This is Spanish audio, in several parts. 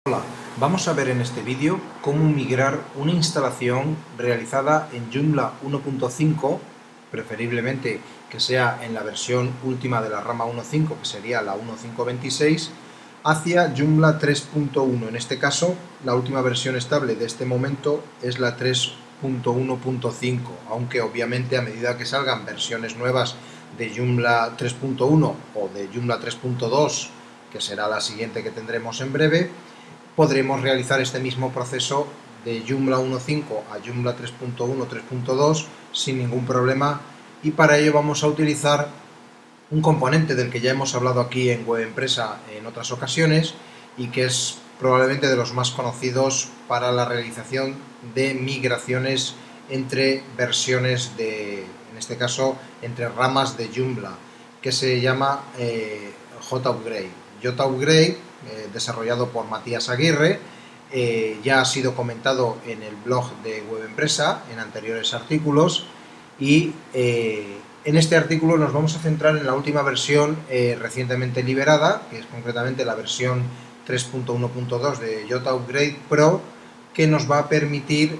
Hola, vamos a ver en este vídeo cómo migrar una instalación realizada en Joomla 1.5, preferiblemente que sea en la versión última de la rama 1.5, que sería la 1.5.26, hacia Joomla 3.1. En este caso, la última versión estable de este momento es la 3.1.5, aunque obviamente a medida que salgan versiones nuevas de Joomla 3.1 o de Joomla 3.2, que será la siguiente que tendremos en breve, podremos realizar este mismo proceso de Joomla 1.5 a Joomla 3.1, 3.2 sin ningún problema, y para ello vamos a utilizar un componente del que ya hemos hablado aquí en Web Empresa en otras ocasiones y que es probablemente de los más conocidos para la realización de migraciones entre versiones en este caso, entre ramas de Joomla, que se llama JUpgrade. JUpgrade, desarrollado por Matías Aguirre, ya ha sido comentado en el blog de Web Empresa en anteriores artículos, y en este artículo nos vamos a centrar en la última versión recientemente liberada, que es concretamente la versión 3.1.2 de JUpgrade Pro, que nos va a permitir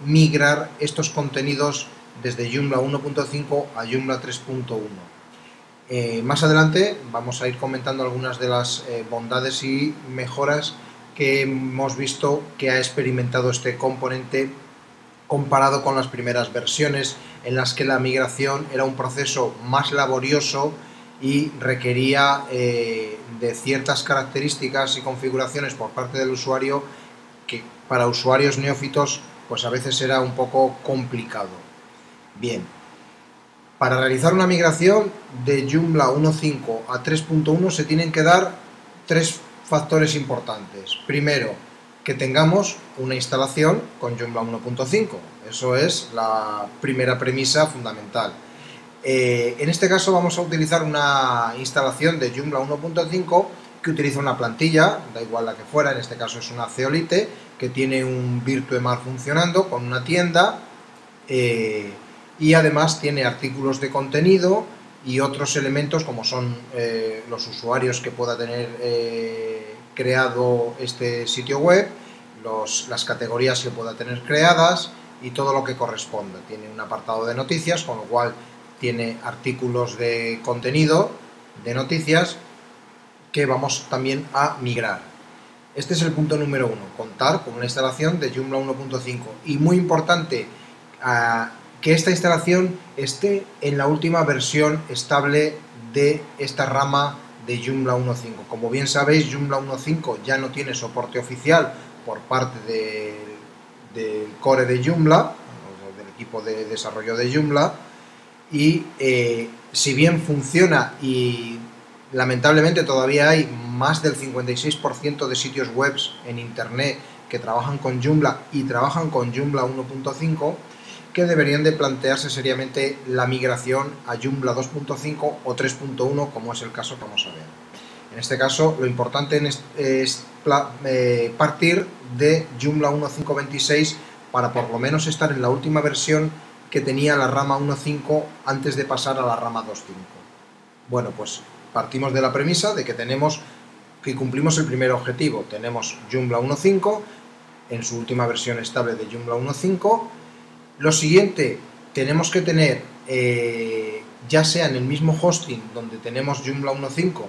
migrar estos contenidos desde Joomla 1.5 a Joomla 3.1. Más adelante vamos a ir comentando algunas de las bondades y mejoras que hemos visto que ha experimentado este componente comparado con las primeras versiones, en las que la migración era un proceso más laborioso y requería de ciertas características y configuraciones por parte del usuario que para usuarios neófitos pues a veces era un poco complicado. Bien, para realizar una migración de Joomla 1.5 a 3.1 se tienen que dar tres factores importantes. Primero, que tengamos una instalación con Joomla 1.5. Eso es la primera premisa fundamental. En este caso vamos a utilizar una instalación de Joomla 1.5 que utiliza una plantilla, da igual la que fuera, en este caso es una Zeolite, que tiene un Virtuemar funcionando con una tienda, y además tiene artículos de contenido y otros elementos como son los usuarios que pueda tener creado este sitio web, las categorías que pueda tener creadas y todo lo que corresponda. Tiene un apartado de noticias, con lo cual tiene artículos de contenido, de noticias, que vamos también a migrar. Este es el punto número 1, contar con una instalación de Joomla 1.5. Y muy importante, que esta instalación esté en la última versión estable de esta rama de Joomla 1.5. Como bien sabéis, Joomla 1.5 ya no tiene soporte oficial por parte del core de Joomla, del equipo de desarrollo de Joomla, y si bien funciona y lamentablemente todavía hay más del 56% de sitios web en internet que trabajan con Joomla y trabajan con Joomla 1.5, que deberían de plantearse seriamente la migración a Joomla 2.5 o 3.1, como es el caso que vamos a ver. En este caso, lo importante es partir de Joomla 1.5.26 para por lo menos estar en la última versión que tenía la rama 1.5 antes de pasar a la rama 2.5. Bueno, pues partimos de la premisa de que cumplimos el primer objetivo. Tenemos Joomla 1.5 en su última versión estable de Joomla 1.5. Lo siguiente, tenemos que tener, ya sea en el mismo hosting donde tenemos Joomla 1.5,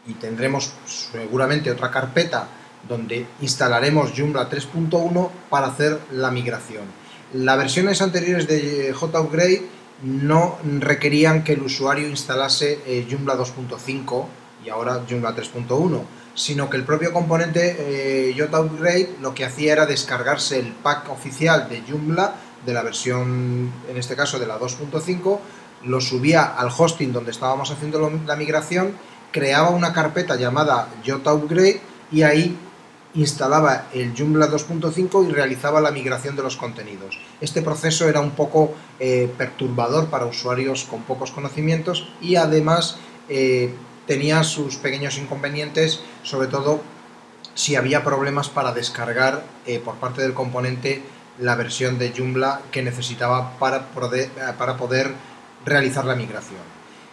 y tendremos seguramente otra carpeta donde instalaremos Joomla 3.1 para hacer la migración. Las versiones anteriores de JUpgrade no requerían que el usuario instalase Joomla 2.5 y ahora Joomla 3.1, sino que el propio componente JUpgrade lo que hacía era descargarse el pack oficial de Joomla de la versión, en este caso de la 2.5, lo subía al hosting donde estábamos haciendo la migración, creaba una carpeta llamada JUpgrade y ahí instalaba el Joomla 2.5 y realizaba la migración de los contenidos. Este proceso era un poco perturbador para usuarios con pocos conocimientos y además tenía sus pequeños inconvenientes, sobre todo si había problemas para descargar por parte del componente la versión de Joomla que necesitaba para poder realizar la migración.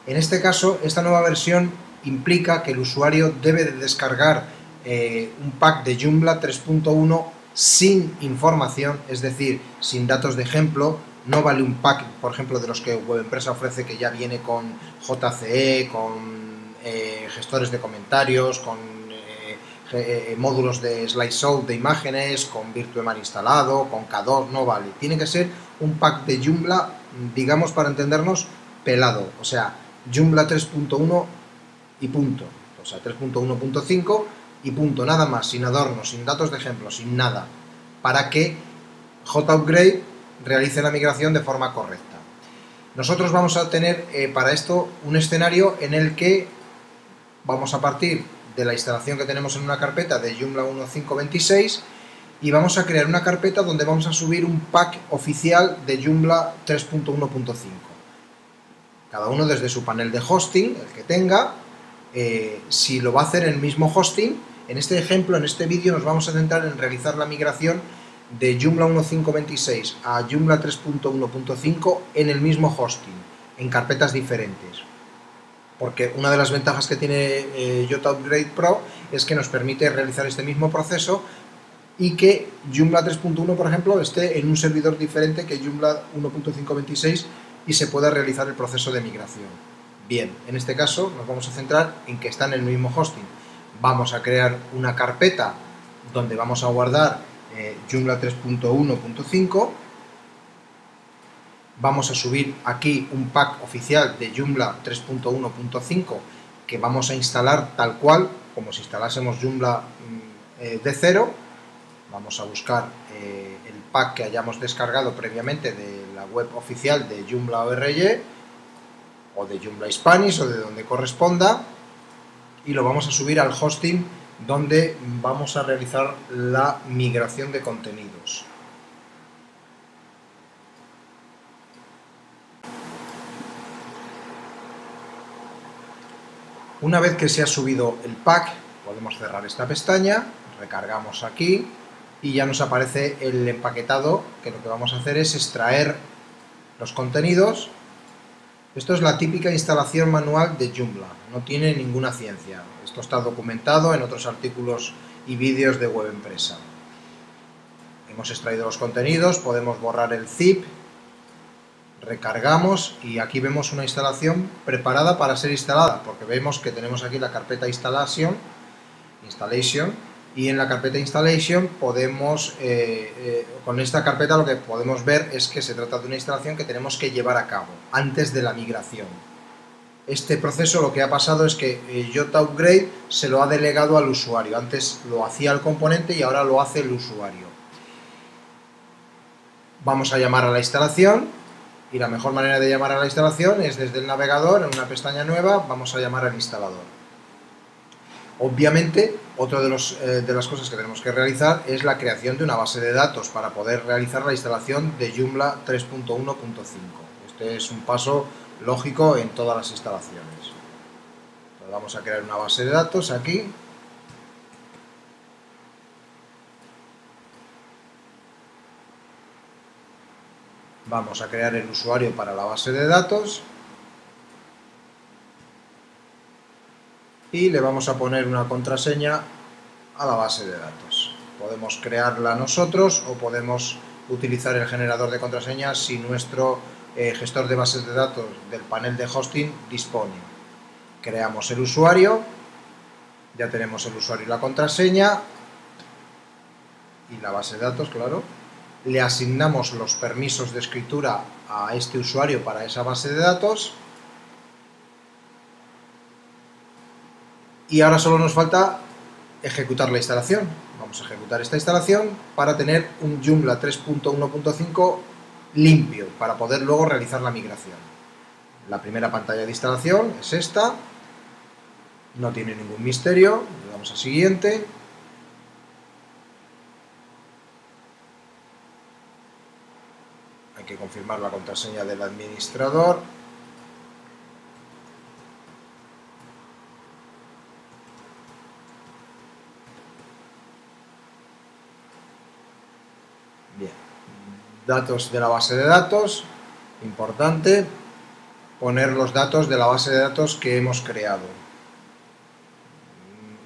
En este caso, esta nueva versión implica que el usuario debe de descargar un pack de Joomla 3.1 sin información, es decir, sin datos de ejemplo. No vale un pack, por ejemplo, de los que WebEmpresa ofrece, que ya viene con JCE, con gestores de comentarios, con módulos de slideshow de imágenes, con Virtuemar instalado, con K2, no vale. Tiene que ser un pack de Joomla, digamos, para entendernos, pelado, o sea, Joomla 3.1 y punto, o sea, 3.1.5 y punto, nada más, sin adornos, sin datos de ejemplo, sin nada, para que JUpgrade realice la migración de forma correcta. Nosotros vamos a tener para esto un escenario en el que vamos a partir de la instalación que tenemos en una carpeta de Joomla 1.5.26 y vamos a crear una carpeta donde vamos a subir un pack oficial de Joomla 3.1.5. Cada uno desde su panel de hosting, el que tenga. Si lo va a hacer en el mismo hosting, en este ejemplo, en este vídeo, nos vamos a centrar en realizar la migración de Joomla 1.5.26 a Joomla 3.1.5 en el mismo hosting, en carpetas diferentes. Porque una de las ventajas que tiene JUpgrade Pro es que nos permite realizar este mismo proceso y que Joomla 3.1, por ejemplo, esté en un servidor diferente que Joomla 1.5.26 y se pueda realizar el proceso de migración. Bien, en este caso nos vamos a centrar en que está en el mismo hosting. Vamos a crear una carpeta donde vamos a guardar Joomla 3.1.5. Vamos a subir aquí un pack oficial de Joomla 3.1.5 que vamos a instalar tal cual, como si instalásemos Joomla de cero. Vamos a buscar el pack que hayamos descargado previamente de la web oficial de Joomla ORG o de Joomla Spanish o de donde corresponda, y lo vamos a subir al hosting donde vamos a realizar la migración de contenidos. Una vez que se ha subido el pack, podemos cerrar esta pestaña, recargamos aquí y ya nos aparece el empaquetado, que lo que vamos a hacer es extraer los contenidos. Esto es la típica instalación manual de Joomla, no tiene ninguna ciencia. Esto está documentado en otros artículos y vídeos de WebEmpresa. Hemos extraído los contenidos, podemos borrar el zip, recargamos y aquí vemos una instalación preparada para ser instalada, porque vemos que tenemos aquí la carpeta installation, y en la carpeta installation podemos, con esta carpeta lo que podemos ver es que se trata de una instalación que tenemos que llevar a cabo antes de la migración. Este proceso lo que ha pasado es que JUpgrade se lo ha delegado al usuario. Antes lo hacía el componente y ahora lo hace el usuario. Vamos a llamar a la instalación y la mejor manera de llamar a la instalación es desde el navegador, en una pestaña nueva, vamos a llamar al instalador. Obviamente, otra de las cosas que tenemos que realizar es la creación de una base de datos para poder realizar la instalación de Joomla 3.1.5. Este es un paso lógico en todas las instalaciones. Entonces vamos a crear una base de datos aquí. Vamos a crear el usuario para la base de datos. Y le vamos a poner una contraseña a la base de datos. Podemos crearla nosotros o podemos utilizar el generador de contraseñas si nuestro gestor de bases de datos del panel de hosting dispone. Creamos el usuario, ya tenemos el usuario y la contraseña y la base de datos, claro. Le asignamos los permisos de escritura a este usuario para esa base de datos. Y ahora solo nos falta ejecutar la instalación. Vamos a ejecutar esta instalación para tener un Joomla 3.1.5 limpio, para poder luego realizar la migración. La primera pantalla de instalación es esta. No tiene ningún misterio. Le damos a siguiente. Hay que confirmar la contraseña del administrador. Bien, datos de la base de datos, importante, poner los datos de la base de datos que hemos creado.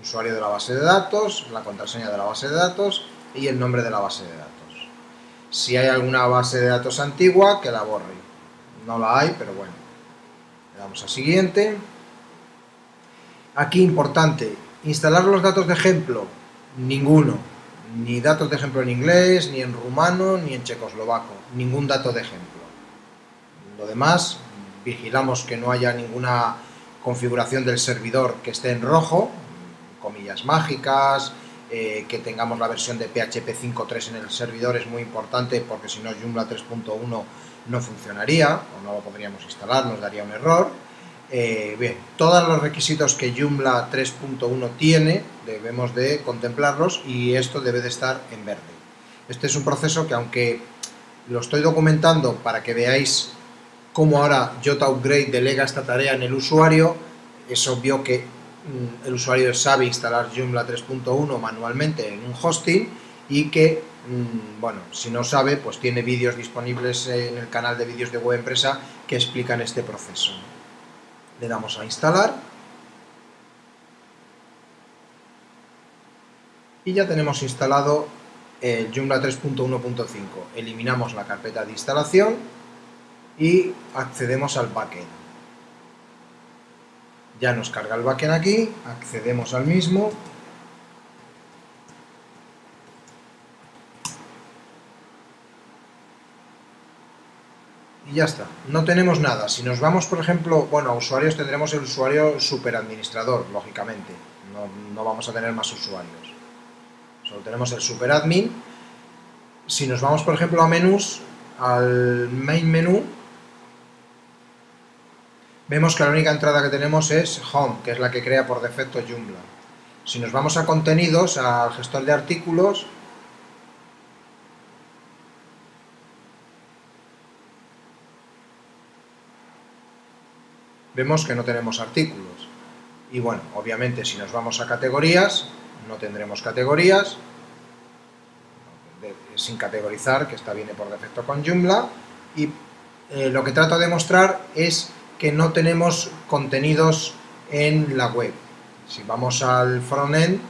usuario de la base de datos, la contraseña de la base de datos y el nombre de la base de datos. Si hay alguna base de datos antigua, que la borre. No la hay, pero bueno. Le damos a siguiente. Aquí importante, instalar los datos de ejemplo, ninguno. Ni datos de ejemplo en inglés, ni en rumano, ni en checoslovaco. Ningún dato de ejemplo. Lo demás, vigilamos que no haya ninguna configuración del servidor que esté en rojo, comillas mágicas, que tengamos la versión de PHP 5.3 en el servidor es muy importante porque si no Joomla 3.1 no funcionaría o no lo podríamos instalar, nos daría un error. Bien, todos los requisitos que Joomla 3.1 tiene debemos de contemplarlos y esto debe de estar en verde. Este es un proceso que, aunque lo estoy documentando para que veáis cómo ahora JUpgrade delega esta tarea en el usuario, es obvio que el usuario sabe instalar Joomla 3.1 manualmente en un hosting y que, bueno, si no sabe, pues tiene vídeos disponibles en el canal de vídeos de Web Empresa que explican este proceso. Le damos a instalar y ya tenemos instalado el Joomla 3.1.5. Eliminamos la carpeta de instalación y accedemos al backend. Ya nos carga el backend aquí, accedemos al mismo. Y ya está, no tenemos nada. Si nos vamos, por ejemplo, bueno, a usuarios tendremos el usuario superadministrador, lógicamente. No vamos a tener más usuarios. Solo tenemos el superadmin. Si nos vamos, por ejemplo, a menús, al main menú, vemos que la única entrada que tenemos es Home, que es la que crea por defecto Joomla. Si nos vamos a contenidos, al gestor de artículos, vemos que no tenemos artículos. Y bueno, obviamente si nos vamos a categorías, no tendremos categorías, sin categorizar, que esta viene por defecto con Joomla, y lo que trato de mostrar es que no tenemos contenidos en la web. Si vamos al frontend,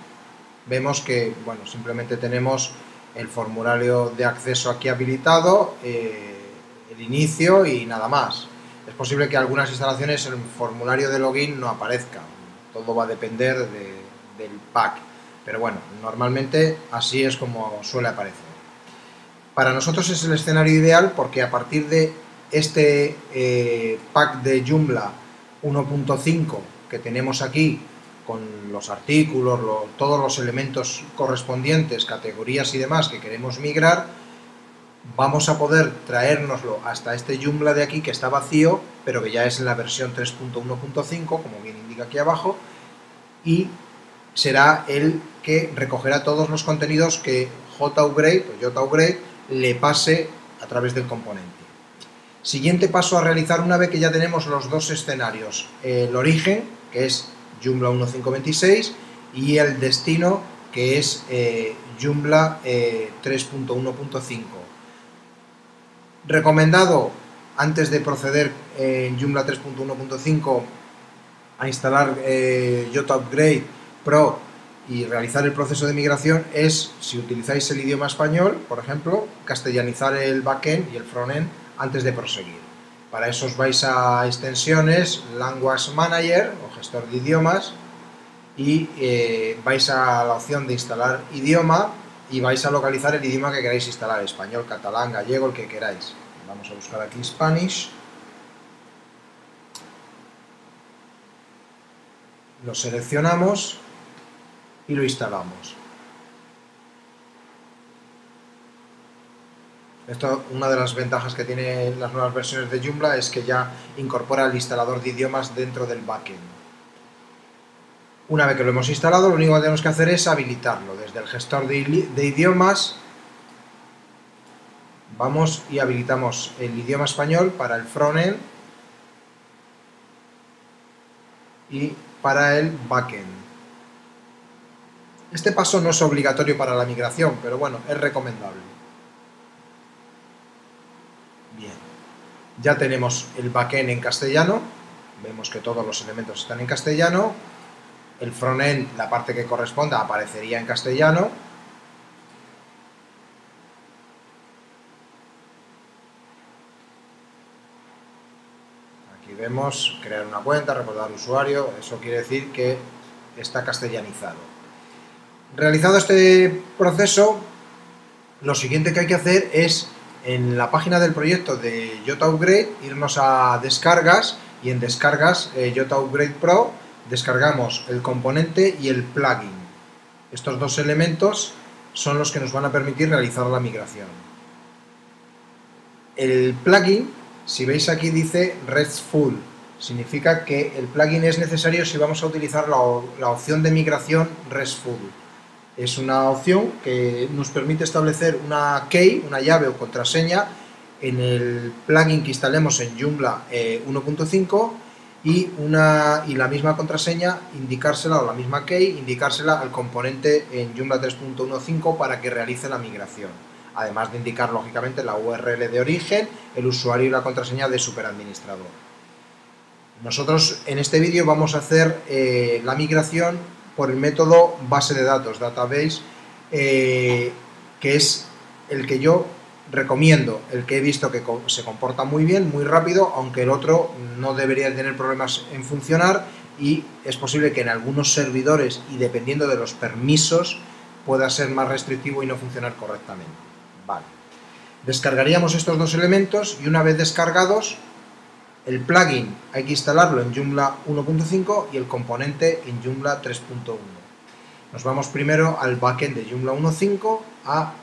vemos que, bueno, simplemente tenemos el formulario de acceso aquí habilitado, el inicio y nada más. Es posible que algunas instalaciones el formulario de login no aparezca, todo va a depender del pack, pero bueno, normalmente así es como suele aparecer. Para nosotros es el escenario ideal porque a partir de este pack de Joomla 1.5 que tenemos aquí, con los artículos, todos los elementos correspondientes, categorías y demás que queremos migrar, vamos a poder traérnoslo hasta este Joomla de aquí que está vacío, pero que ya es en la versión 3.1.5, como bien indica aquí abajo, y será el que recogerá todos los contenidos que JUpgrade le pase a través del componente. Siguiente paso a realizar una vez que ya tenemos los dos escenarios, el origen, que es Joomla 1.5.26, y el destino, que es Joomla 3.1.5. Recomendado, antes de proceder en Joomla 3.1.5 a instalar JUpgrade Pro y realizar el proceso de migración, es, si utilizáis el idioma español, por ejemplo, castellanizar el backend y el frontend antes de proseguir. Para eso os vais a extensiones, Language Manager o gestor de idiomas, y vais a la opción de instalar idioma y vais a localizar el idioma que queráis instalar, español, catalán, gallego, el que queráis. Vamos a buscar aquí Spanish. Lo seleccionamos y lo instalamos. Esto, una de las ventajas que tienen las nuevas versiones de Joomla es que ya incorpora el instalador de idiomas dentro del backend. Una vez que lo hemos instalado, lo único que tenemos que hacer es habilitarlo. Desde el gestor de idiomas vamos y habilitamos el idioma español para el frontend y para el backend. Este paso no es obligatorio para la migración, pero bueno, es recomendable. Bien, ya tenemos el backend en castellano, vemos que todos los elementos están en castellano. el frontend, la parte que corresponda, aparecería en castellano. Aquí vemos crear una cuenta, recordar usuario, eso quiere decir que está castellanizado. Realizado este proceso, lo siguiente que hay que hacer es, en la página del proyecto de Jota Upgrade, irnos a descargas, y en descargas Jota Upgrade Pro descargamos el componente y el plugin. Estos dos elementos son los que nos van a permitir realizar la migración. El plugin, si veis aquí dice RESTful, significa que el plugin es necesario si vamos a utilizar la opción de migración RESTful. Es una opción que nos permite establecer una key, una llave o contraseña en el plugin que instalemos en Joomla 1.5 y la misma contraseña indicársela, o la misma key, indicársela al componente en Joomla 3.15 para que realice la migración. Además de indicar, lógicamente, la URL de origen, el usuario y la contraseña de superadministrador. Nosotros en este vídeo vamos a hacer la migración por el método base de datos, database, que es el que yo recomiendo, el que he visto que se comporta muy bien, muy rápido, aunque el otro no debería tener problemas en funcionar, y es posible que en algunos servidores, y dependiendo de los permisos, pueda ser más restrictivo y no funcionar correctamente. Vale. Descargaríamos estos dos elementos y una vez descargados, el plugin hay que instalarlo en Joomla 1.5 y el componente en Joomla 3.1. Nos vamos primero al backend de Joomla 1.5, a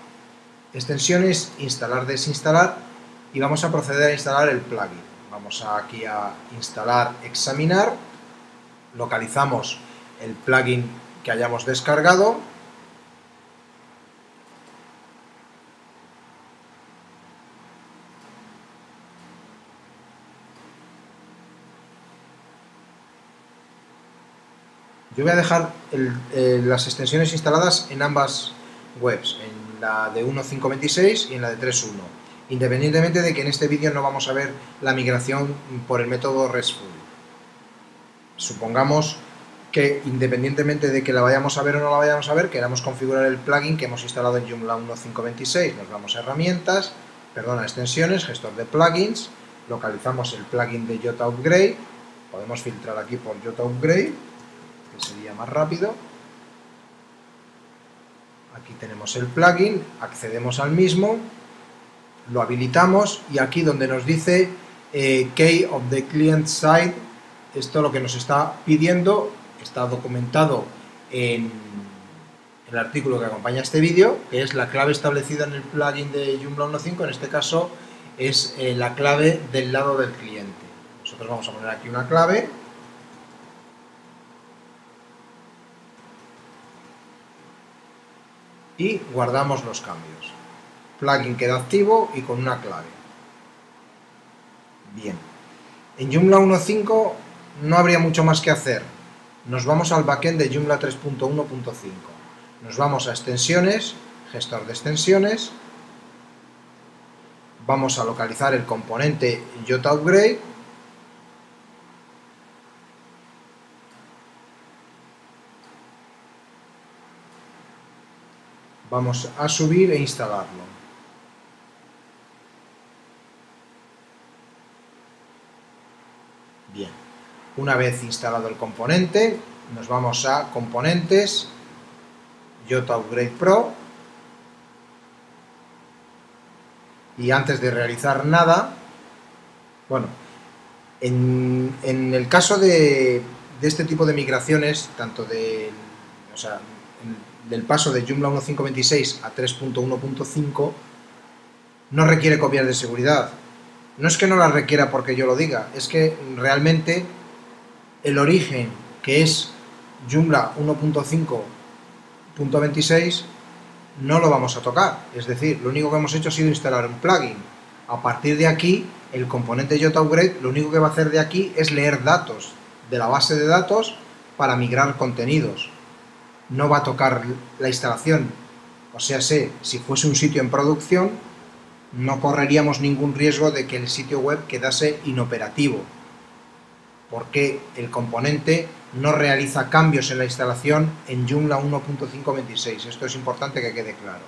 extensiones, instalar, desinstalar, y vamos a proceder a instalar el plugin. Vamos aquí a instalar, examinar, localizamos el plugin que hayamos descargado, yo voy a dejar las extensiones instaladas en ambas webs, en la de 1.5.26 y en la de 3.1, independientemente de que en este vídeo no vamos a ver la migración por el método RESTful. Supongamos que, independientemente de que la vayamos a ver o no la vayamos a ver, queramos configurar el plugin que hemos instalado en Joomla 1.5.26. Nos vamos a herramientas, a extensiones, gestor de plugins, localizamos el plugin de Jota Upgrade, podemos filtrar aquí por Jota Upgrade, que sería más rápido. Aquí tenemos el plugin, accedemos al mismo, lo habilitamos, y aquí donde nos dice Key of the Client Side, esto lo que nos está pidiendo está documentado en el artículo que acompaña este vídeo, que es la clave establecida en el plugin de Joomla 1.5, en este caso es la clave del lado del cliente. Nosotros vamos a poner aquí una clave, y guardamos los cambios. Plugin queda activo y con una clave. Bien. En Joomla 1.5 no habría mucho más que hacer. Nos vamos al backend de Joomla 3.1.5. Nos vamos a extensiones, gestor de extensiones. Vamos a localizar el componente Jota Upgrade. Vamos a subir e instalarlo. Bien, una vez instalado el componente, nos vamos a componentes, Jota Upgrade Pro, y antes de realizar nada, bueno, en el caso de este tipo de migraciones, tanto del paso de Joomla 1.5.26 a 3.1.5, no requiere copias de seguridad. No es que no la requiera porque yo lo diga, es que realmente el origen, que es Joomla 1.5.26, no lo vamos a tocar. Es decir, lo único que hemos hecho ha sido instalar un plugin. A partir de aquí, el componente Jota Upgrade lo único que va a hacer de aquí es leer datos de la base de datos para migrar contenidos. No va a tocar la instalación. O sea, si fuese un sitio en producción, no correríamos ningún riesgo de que el sitio web quedase inoperativo. por qué el componente no realiza cambios en la instalación en Joomla 1.5.26. Esto es importante que quede claro.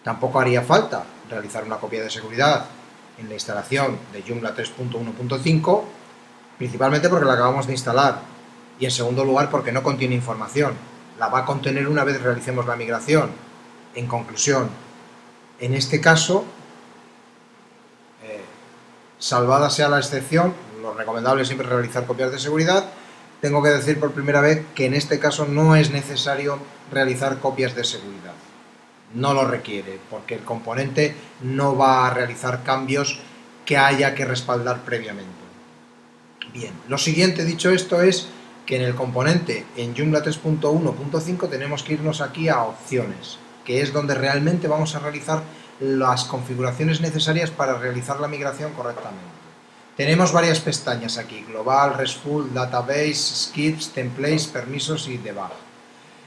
Tampoco haría falta realizar una copia de seguridad en la instalación de Joomla 3.1.5, principalmente porque la acabamos de instalar, y en segundo lugar porque no contiene información. La va a contener una vez realicemos la migración. En conclusión, en este caso, salvada sea la excepción, lo recomendable es siempre realizar copias de seguridad. Tengo que decir por primera vez que en este caso no es necesario realizar copias de seguridad. No lo requiere, porque el componente no va a realizar cambios que haya que respaldar previamente. Bien, lo siguiente, dicho esto, es que en el componente, en Joomla 3.1.5, tenemos que irnos aquí a opciones, que es donde realmente vamos a realizar las configuraciones necesarias para realizar la migración correctamente. Tenemos varias pestañas aquí: Global, RESTful, Database, Skips, Templates, Permisos y Debug.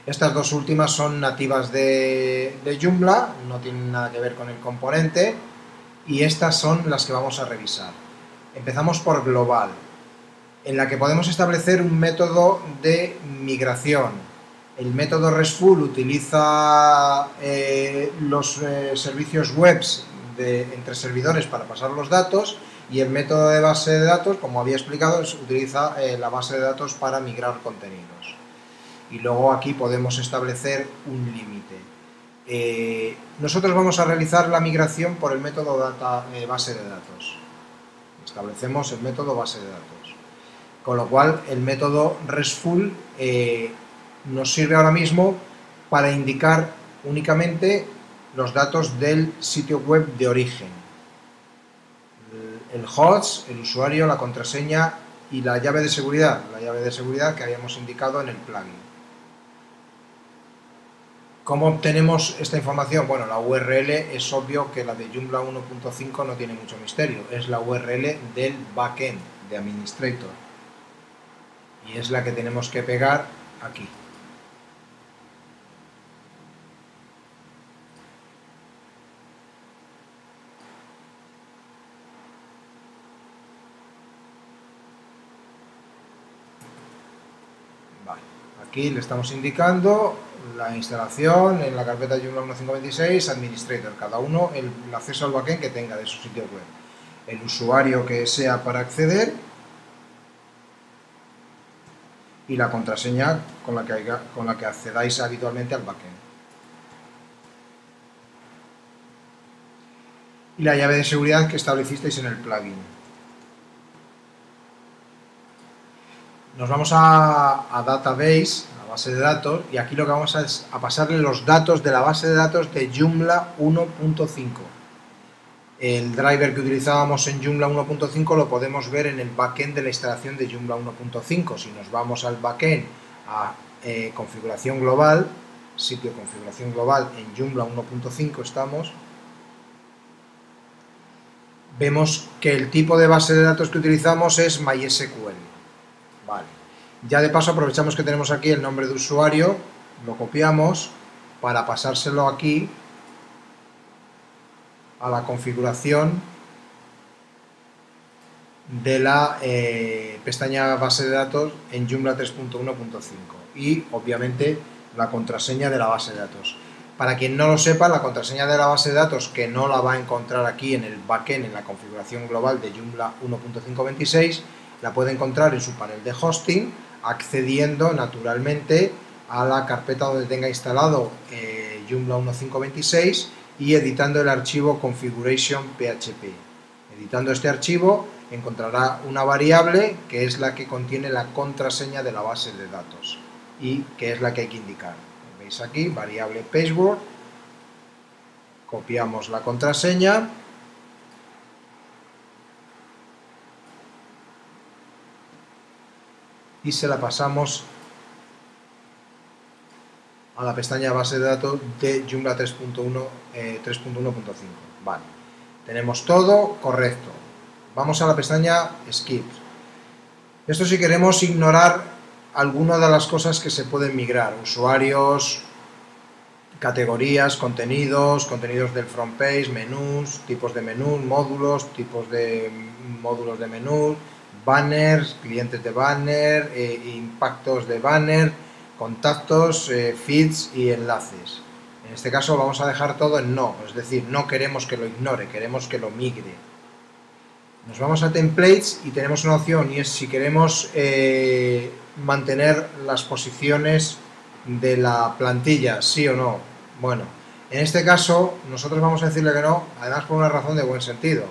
Estas dos últimas son nativas de Joomla, no tienen nada que ver con el componente, y estas son las que vamos a revisar. Empezamos por Global, en la que podemos establecer un método de migración. El método RESTful utiliza los servicios webs entre servidores para pasar los datos, y el método de base de datos, como había explicado, utiliza la base de datos para migrar contenidos. Y luego aquí podemos establecer un límite. Nosotros vamos a realizar la migración por el método base de datos. Establecemos el método base de datos. Con lo cual, el método RESTful nos sirve ahora mismo para indicar únicamente los datos del sitio web de origen: el host, el usuario, la contraseña y la llave de seguridad que habíamos indicado en el plugin. ¿Cómo obtenemos esta información? Bueno, la URL es obvio que la de Joomla 1.5 no tiene mucho misterio, es la URL del backend de Administrator, y es la que tenemos que pegar aquí. Vale. Aquí le estamos indicando la instalación en la carpeta Joomla 1.5.26, Administrator, cada uno el acceso al backend que tenga de su sitio web, el usuario que sea para acceder y la contraseña con la que accedáis habitualmente al backend. Y la llave de seguridad que establecisteis en el plugin. Nos vamos a Database, a la base de datos, y aquí lo que vamos es a pasarle los datos de la base de datos de Joomla 1.5. El driver que utilizábamos en Joomla 1.5 lo podemos ver en el backend de la instalación de Joomla 1.5. Si nos vamos al backend a configuración global, sitio configuración global, en Joomla 1.5 estamos, vemos que el tipo de base de datos que utilizamos es MySQL. Vale. Ya de paso aprovechamos que tenemos aquí el nombre de usuario, lo copiamos para pasárselo aquí a la configuración de la pestaña base de datos en Joomla 3.1.5, y obviamente la contraseña de la base de datos. Para quien no lo sepa, la contraseña de la base de datos, que no la va a encontrar aquí en el backend, en la configuración global de Joomla 1.5.26, la puede encontrar en su panel de hosting, accediendo naturalmente a la carpeta donde tenga instalado Joomla 1.5.26 y editando el archivo configuration.php. Editando este archivo encontrará una variable que es la que contiene la contraseña de la base de datos y que es la que hay que indicar. Veis aquí, variable password, copiamos la contraseña y se la pasamos a la pestaña base de datos de Joomla 3.1.5. Vale, tenemos todo correcto. Vamos a la pestaña Skips. Esto si queremos ignorar alguna de las cosas que se pueden migrar: usuarios, categorías, contenidos del front page, menús, tipos de menús, módulos, tipos de módulos de menú, banners, clientes de banner, impactos de banner, contactos, feeds y enlaces. En este caso vamos a dejar todo en no, es decir, no queremos que lo ignore, queremos que lo migre. Nos vamos a templates y tenemos una opción, y es si queremos mantener las posiciones de la plantilla, sí o no. Bueno, en este caso nosotros vamos a decirle que no, además por una razón de buen sentido.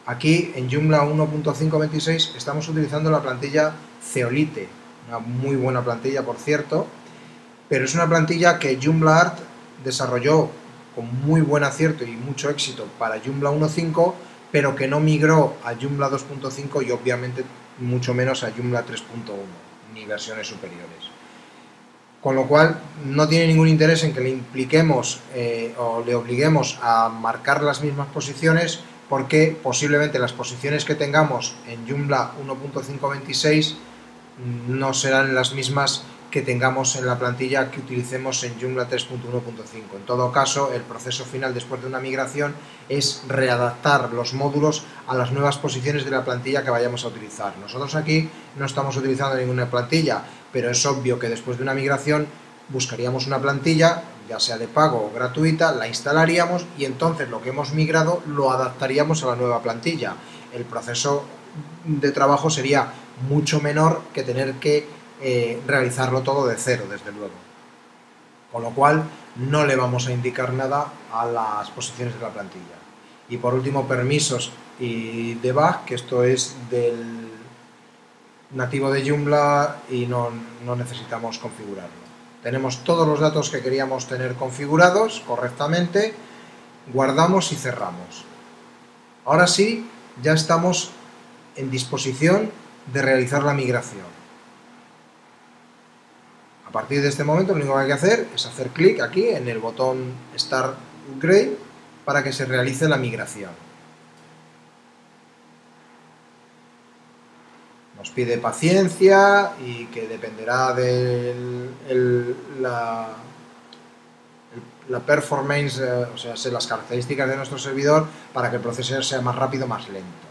Aquí en Joomla 1.526 estamos utilizando la plantilla Zeolite, una muy buena plantilla por cierto, pero es una plantilla que Joomla Art desarrolló con muy buen acierto y mucho éxito para Joomla 1.5, pero que no migró a Joomla 2.5 y obviamente mucho menos a Joomla 3.1, ni versiones superiores. Con lo cual no tiene ningún interés en que le impliquemos o le obliguemos a marcar las mismas posiciones, porque posiblemente las posiciones que tengamos en Joomla 1.526 no serán las mismas que tengamos en la plantilla que utilicemos en Joomla 3.1.5. En todo caso, el proceso final después de una migración es readaptar los módulos a las nuevas posiciones de la plantilla que vayamos a utilizar. Nosotros aquí no estamos utilizando ninguna plantilla, pero es obvio que después de una migración buscaríamos una plantilla, ya sea de pago o gratuita, la instalaríamos y entonces lo que hemos migrado lo adaptaríamos a la nueva plantilla. El proceso de trabajo sería mucho menor que tener que realizarlo todo de cero, desde luego. Con lo cual no le vamos a indicar nada a las posiciones de la plantilla. Y por último, permisos y debug, que esto es del nativo de Joomla y no necesitamos configurarlo. Tenemos todos los datos que queríamos tener configurados correctamente, guardamos y cerramos. Ahora sí, ya estamos en disposición de realizar la migración. A partir de este momento lo único que hay que hacer es hacer clic aquí en el botón Start Upgrade para que se realice la migración. Nos pide paciencia y que dependerá de la performance, o sea, las características de nuestro servidor, para que el proceso sea más rápido o más lento.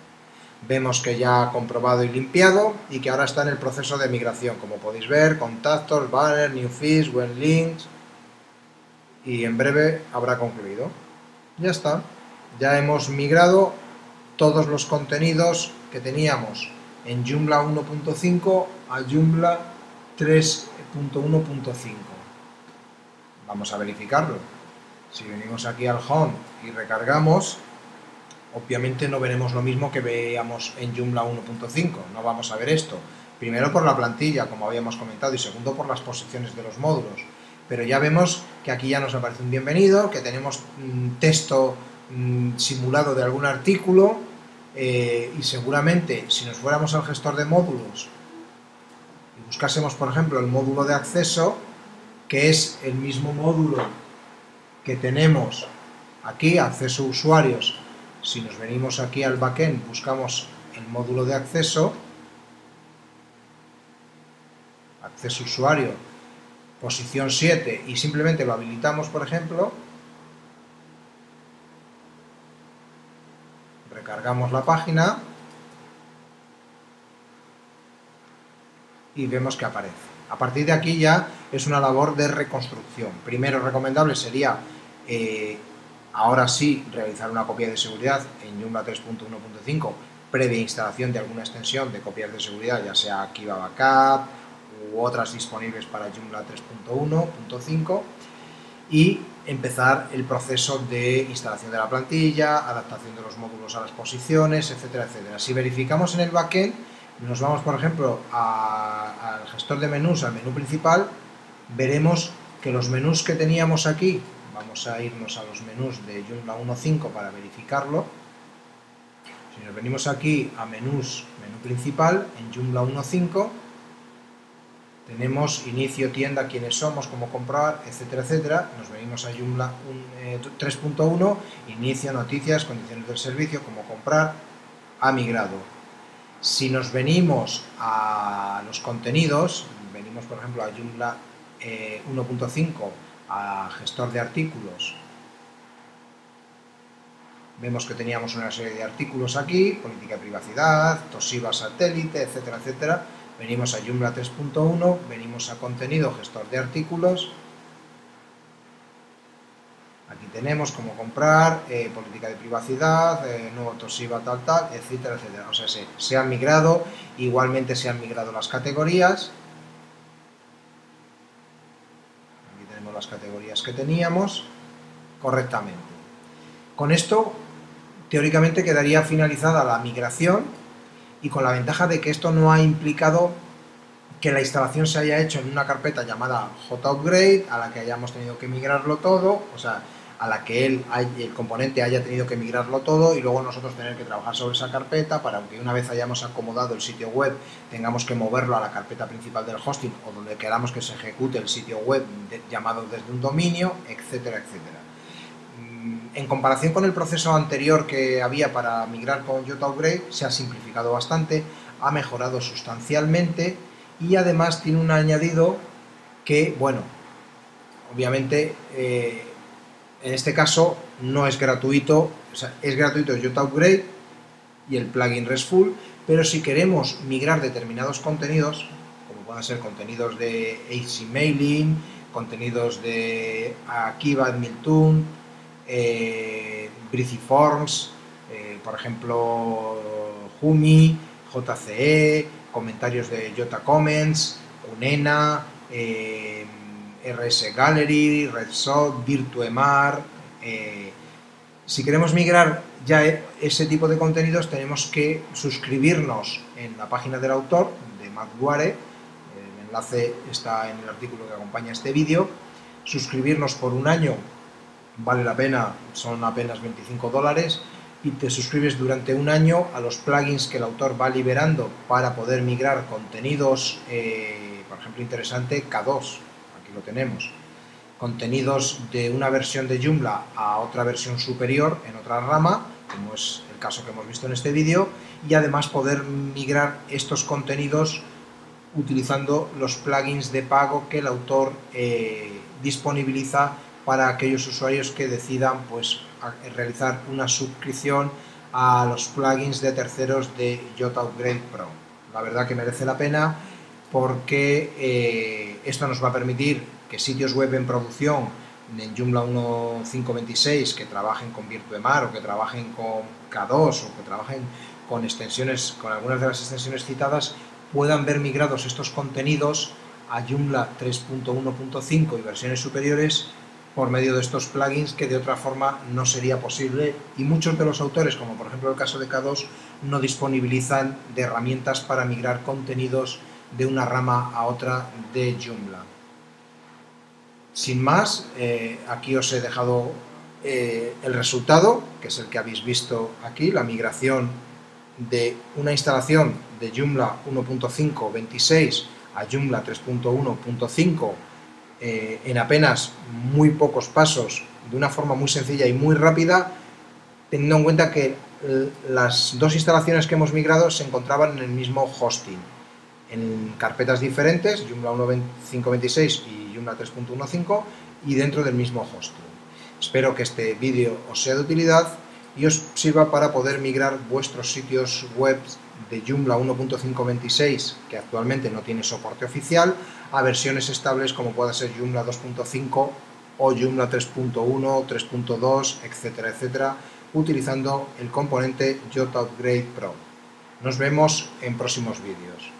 Vemos que ya ha comprobado y limpiado y que ahora está en el proceso de migración, como podéis ver, contactos, banner, new feeds, web links, y en breve habrá concluido. Ya está, ya hemos migrado todos los contenidos que teníamos en Joomla 1.5 a Joomla 3.1.5. Vamos a verificarlo. Si venimos aquí al Home y recargamos, obviamente no veremos lo mismo que veíamos en Joomla 1.5, no vamos a ver esto. Primero por la plantilla, como habíamos comentado, y segundo por las posiciones de los módulos. Pero ya vemos que aquí ya nos aparece un bienvenido, que tenemos texto simulado de algún artículo, y seguramente si nos fuéramos al gestor de módulos y buscásemos, por ejemplo, el módulo de acceso, que es el mismo módulo que tenemos aquí, acceso a usuarios. Si nos venimos aquí al backend, buscamos el módulo de acceso, acceso usuario, posición 7, y simplemente lo habilitamos, por ejemplo, recargamos la página y vemos que aparece. A partir de aquí ya es una labor de reconstrucción. Primero, recomendable sería ahora sí realizar una copia de seguridad en Joomla 3.1.5 previa instalación de alguna extensión de copias de seguridad, ya sea Kiva Backup u otras disponibles para Joomla 3.1.5, y empezar el proceso de instalación de la plantilla, adaptación de los módulos a las posiciones, etcétera, etcétera. Si verificamos en el backend, nos vamos, por ejemplo, al gestor de menús, al menú principal, veremos que los menús que teníamos aquí, vamos a irnos a los menús de Joomla 1.5 para verificarlo. Si nos venimos aquí a menús, menú principal, en Joomla 1.5, tenemos inicio, tienda, quiénes somos, cómo comprar, etcétera, etcétera. Nos venimos a Joomla 3.1, inicio, noticias, condiciones del servicio, cómo comprar, ha migrado. Si nos venimos a los contenidos, venimos por ejemplo a Joomla 1.5, a gestor de artículos, Vemos que teníamos una serie de artículos aquí, política de privacidad, Toshiba satélite, etcétera, etcétera. Venimos a Joomla 3.1, venimos a contenido, gestor de artículos. Aquí tenemos cómo comprar, política de privacidad, nuevo Toshiba tal, etcétera, etcétera. O sea, se han migrado, igualmente se han migrado las categorías. Aquí tenemos las categorías que teníamos correctamente. Con esto, teóricamente quedaría finalizada la migración y con la ventaja de que esto no ha implicado que la instalación se haya hecho en una carpeta llamada JUpgrade, a la que hayamos tenido que migrarlo todo, o sea, a la que el componente haya tenido que migrarlo todo y luego nosotros tener que trabajar sobre esa carpeta para que una vez hayamos acomodado el sitio web tengamos que moverlo a la carpeta principal del hosting o donde queramos que se ejecute el sitio web llamado desde un dominio, etcétera, etcétera. En comparación con el proceso anterior que había para migrar con JUpgrade, se ha simplificado bastante, ha mejorado sustancialmente y además tiene un añadido que, bueno, obviamente en este caso no es gratuito, o sea, es gratuito JUpgrade y el plugin RESTful, pero si queremos migrar determinados contenidos, como pueden ser contenidos de HTMailing, contenidos de Akiva, Miltoon, Breezy Forms, por ejemplo Humi, JCE, comentarios de Jota Comments, Unena, RS Gallery, RedShot, Virtuemar. Si queremos migrar ya ese tipo de contenidos tenemos que suscribirnos en la página del autor de Mathware, el enlace está en el artículo que acompaña este vídeo, suscribirnos por un año. Vale la pena, son apenas $25 y te suscribes durante un año a los plugins que el autor va liberando para poder migrar contenidos, por ejemplo, interesante, K2, aquí lo tenemos, contenidos de una versión de Joomla a otra versión superior en otra rama, como es el caso que hemos visto en este vídeo, y además poder migrar estos contenidos utilizando los plugins de pago que el autor disponibiliza para aquellos usuarios que decidan pues realizar una suscripción a los plugins de terceros de JUpgrade Pro. La verdad que merece la pena porque esto nos va a permitir que sitios web en producción en Joomla 1.5.26 que trabajen con Virtuemar o que trabajen con K2 o que trabajen con extensiones, con algunas de las extensiones citadas, puedan ver migrados estos contenidos a Joomla 3.1.5 y versiones superiores por medio de estos plugins que de otra forma no sería posible, y muchos de los autores, como por ejemplo el caso de K2, no disponibilizan de herramientas para migrar contenidos de una rama a otra de Joomla. Sin más, aquí os he dejado el resultado, que es el que habéis visto aquí, la migración de una instalación de Joomla 1.5.26 a Joomla 3.1.5 en apenas muy pocos pasos, de una forma muy sencilla y muy rápida, teniendo en cuenta que las dos instalaciones que hemos migrado se encontraban en el mismo hosting, en carpetas diferentes, Joomla 1.5.26 y Joomla 3.1.5, y dentro del mismo hosting. Espero que este vídeo os sea de utilidad y os sirva para poder migrar vuestros sitios web de Joomla 1.5.26, que actualmente no tiene soporte oficial, a versiones estables como pueda ser Joomla 2.5 o Joomla 3.1, 3.2, etcétera, etcétera, utilizando el componente JUpgrade Pro. Nos vemos en próximos vídeos.